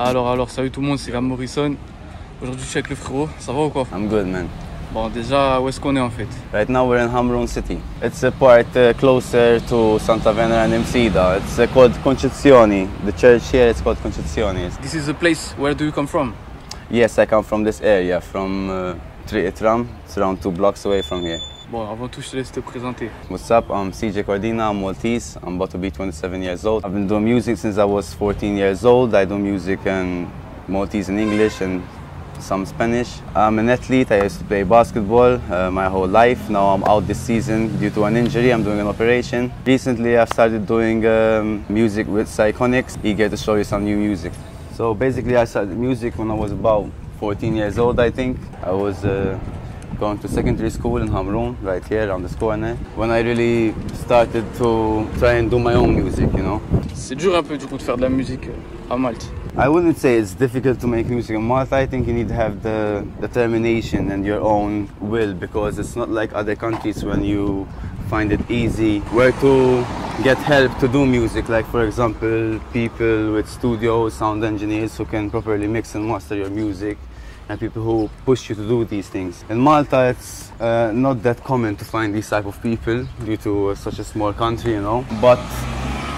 Alors, salut tout le monde, c'est Ram Morrison. Aujourd'hui, je suis avec le frérot. Ça va ou quoi? I'm good, man. Bon, déjà, où est-ce qu'on est en fait? Right now we're in Hamrun city. It's a part closer to Santa Venera and Msida. It's called Concezioni. The church here is called Concezioni. This is the place. Where do you come from? Yes, I come from this area, from Tri Itram. It's around 2 blocks away from here. Bon, avant tout, je te laisse te présenter. What's up? I'm CJ Cordina, I'm Maltese. I'm about to be 27 years old. I've been doing music since I was 14 years old. I do music in Maltese and English and some Spanish. I'm an athlete. I used to play basketball my whole life. Now I'm out this season due to an injury. I'm doing an operation. Recently I've started doing music with Psychonics, eager to show you some new music. So basically I started music when I was about 14 years old, I think. I was going to secondary school in Hamrun, right here on this corner, when I really started to try and do my own music, you know. C'est dur un peu du coup de faire de la musique à Malte. I wouldn't say it's difficult to make music in Malta. I think you need to have the determination and your own will, because it's not like other countries when you find it easy where to get help to do music. Like for example, people with studios, sound engineers who can properly mix and master your music, and people who push you to do these things. In Malta, it's not that common to find these type of people due to such a small country, you know. But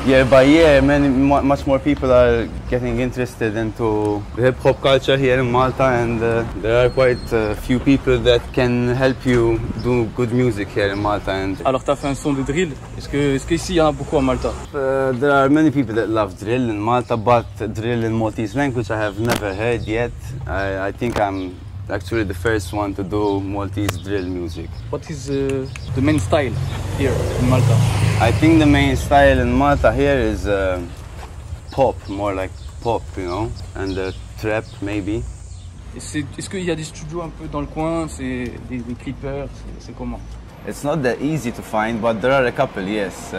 year by year, much more people are getting interested into the hip-hop culture here in Malta, and there are quite a few people that can help you do good music here in Malta. And Alors, tu as fait un son de drill. Est-ce qu'ici, il y en a beaucoup à Malta? there are many people that love drill in Malta, but drill in Maltese language I have never heard yet. I think I'm actually the first one to do Maltese drill music. What is the main style here in Malta? I think the main style in Malta here is pop, more like pop, you know, and trap maybe. Est-ce qu'il y a des studios un peu dans le coin? C'est des clippers? C'est comment? It's not that easy to find, but there are a couple, yes.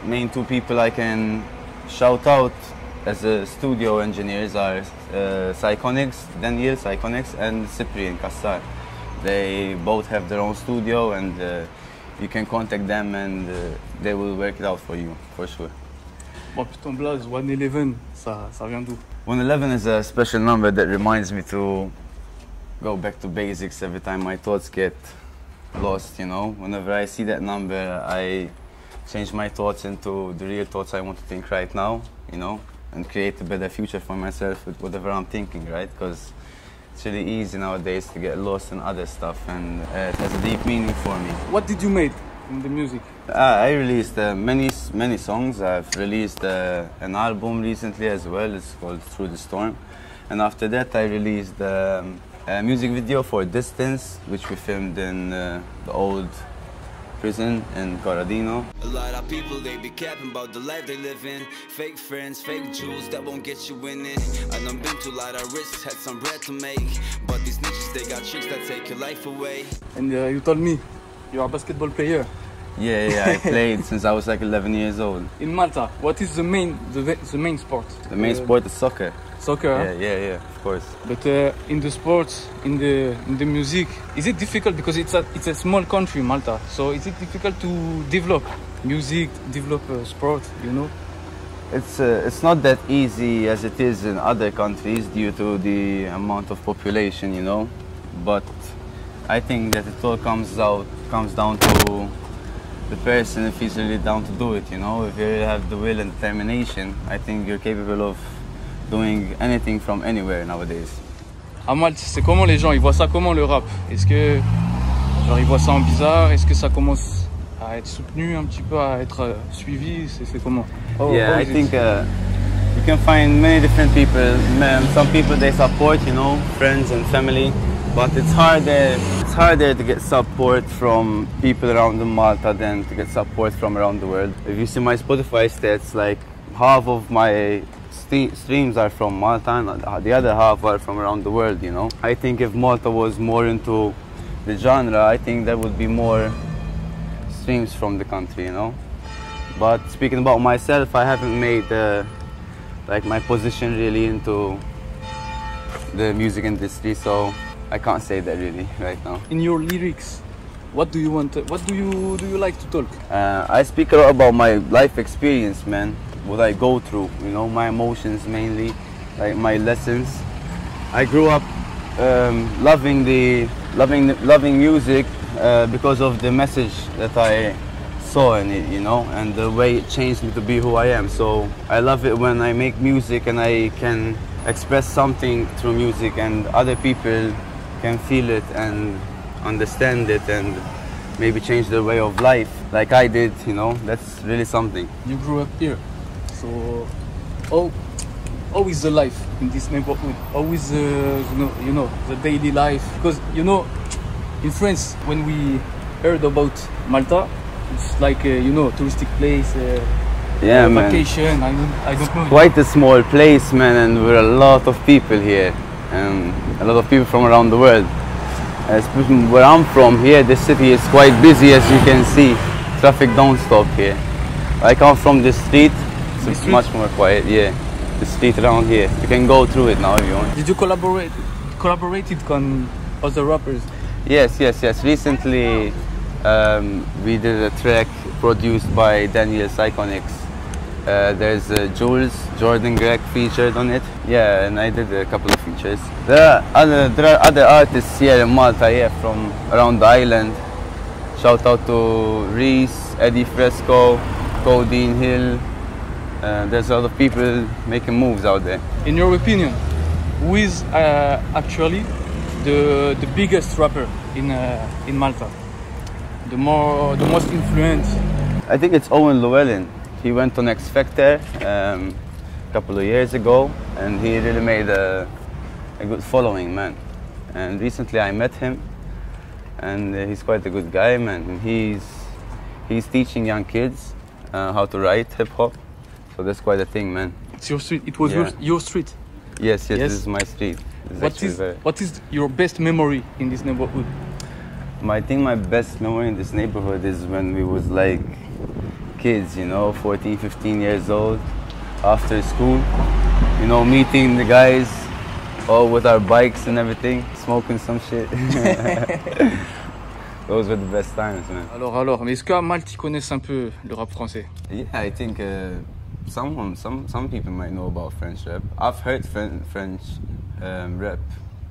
Main 2 people I can shout out as studio engineers are Psychonics, Daniel Psychonics, and Cyprian Kassar. They both have their own studio, and you can contact them and they will work it out for you, for sure. Bon, puis ton blaze, 111, ça vient d'où? 111 is a special number that reminds me to go back to basics every time my thoughts get lost, you know. Whenever I see that number, I change my thoughts into the real thoughts I want to think right now, you know, and create a better future for myself with whatever I'm thinking, right? Because it's really easy nowadays to get lost in other stuff, and it has a deep meaning for me. What did you make in the music? I released many songs. I've released an album recently as well. It's called Through the Storm. And after that I released a music video for Distance, which we filmed in the old prison in Corradino. A lot of people, they be capping about the life they live in. Fake friends, fake jewels, that won't get you winning. I done been to a lot of risks, had some bread to make. But these snitches, they got tricks that take your life away. And you told me you're a basketball player. Yeah, I played since I was like 11 years old. In Malta, what is the main sport? The main sport is soccer. Soccer. Huh? Yeah, of course. But in the sports, in the music, is it difficult because it's a small country, Malta? So is it difficult to develop music, develop sport? You know? It's not that easy as it is in other countries due to the amount of population, you know. But I think that it all comes down to the person if he's really down to do it, you know. If you really have the will and determination, I think you're capable of doing anything from anywhere nowadays. À Malte, c'est comment les gens? Ils voient ça comment le rap? Est-ce que genre ils voient ça en bizarre? Est-ce que ça commence à être soutenu un petit peu, à être suivi? C'est comment? I think you can find many different people. Some people they support, you know, friends and family. But it's harder to get support from people around Malta than to get support from around the world. If you see my Spotify stats, like half of my streams are from Malta and the other half are from around the world, you know. I think if Malta was more into the genre, I think there would be more streams from the country, you know. But speaking about myself, I haven't made like my position really into the music industry, so I can't say that really right now. In your lyrics, what do you want? What do you like to talk? I speak a lot about my life experience, man. What I go through, you know, my emotions mainly, like my lessons. I grew up loving music because of the message that I saw in it, you know, and the way it changed me to be who I am. So I love it when I make music and I can express something through music and other people can feel it and understand it and maybe change their way of life like I did, you know. That's really something. You grew up here, so how is the life in this neighborhood? How is you know the daily life? Because you know, in France, when we heard about Malta, it's like you know, touristic place, Yeah, man. vacation. I don't know. Quite a small place, man, and we're a lot of people here, and a lot of people from around the world. Especially where I'm from here, the city is quite busy, as you can see. Traffic don't stop here. I come from the street, so it's street? much more quiet, yeah. The street around here. You can go through it now if you want. Did you collaborated with other rappers? Yes. Recently, we did a track produced by Daniel's Iconics. There's Jules, Jordan Gregg featured on it. Yeah, and I did a couple of features. There are other artists here in Malta, yeah, from around the island. Shout out to Reese, Eddie Fresco, Codeine Hill. There's a lot of people making moves out there. In your opinion, who is actually the biggest rapper in Malta? The most influenced? I think it's Owen Llewellyn. He went on X Factor a couple of years ago, and he really made a good following, man. And recently I met him, and he's quite a good guy, man. And he's teaching young kids how to write hip hop, so that's quite a thing, man. It's your street. It was Yeah. your street. Yes, this is my street. What is your best memory in this neighborhood? I think my best memory in this neighborhood is when we was like kids, you know, 14, 15 years old, after school, you know, meeting the guys, all with our bikes and everything, smoking some shit. Those were the best times, man. Alors, mais est-ce qu'à Malte ils connaissent un peu le rap français? Yeah, I think some people might know about French rap. I've heard French rap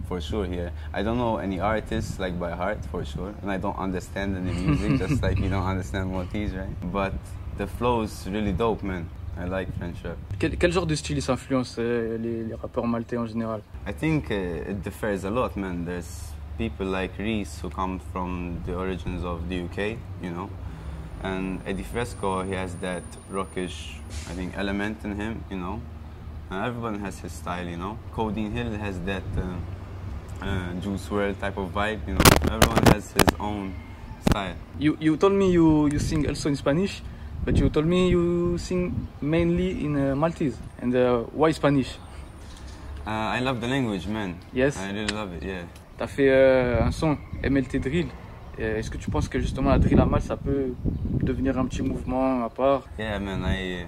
for sure here. I don't know any artists like by heart for sure, and I don't understand any music, just like you don't understand Maltese, right? But the flow is really dope, man. I like French rap. Quel genre de style influence les rappeurs maltais en général? I think it differs a lot, man. There's people like Reese who come from the origins of the UK, you know, and Eddie Fresco, he has that rockish, I think, element in him, you know. Everyone has his style, you know. Codeine Hill has that Juice WRLD type of vibe, you know. Everyone has his own style. You told me you sing also in Spanish, but you told me you sing mainly in Maltese. And why Spanish? I love the language, man. Yes. I really love it, yeah. T'as fait un son MLT Drill. Est-ce que tu penses que justement la drill à Malte, ça peut devenir un petit mouvement à part? Yeah, man. I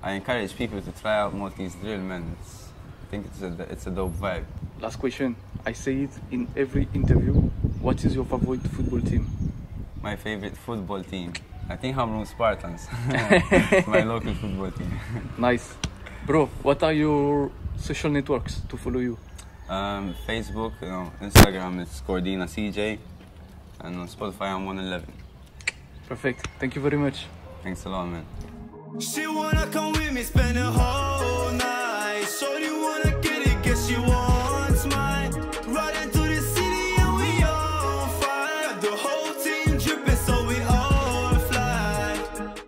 encourage people to try out Maltese drill, man. I think it's a dope vibe. Last question. I say it in every interview. What is your favorite football team? My favorite football team, I think Hamrun Spartans. It's my local football team. Nice. Bro, what are your social networks to follow you? Facebook, you know, Instagram, it's Cordina CJ, and on Spotify I'm 111. Perfect. Thank you very much. Thanks a lot, man. She wanna come with me, spend a whole night. So you wanna get it, guess you want.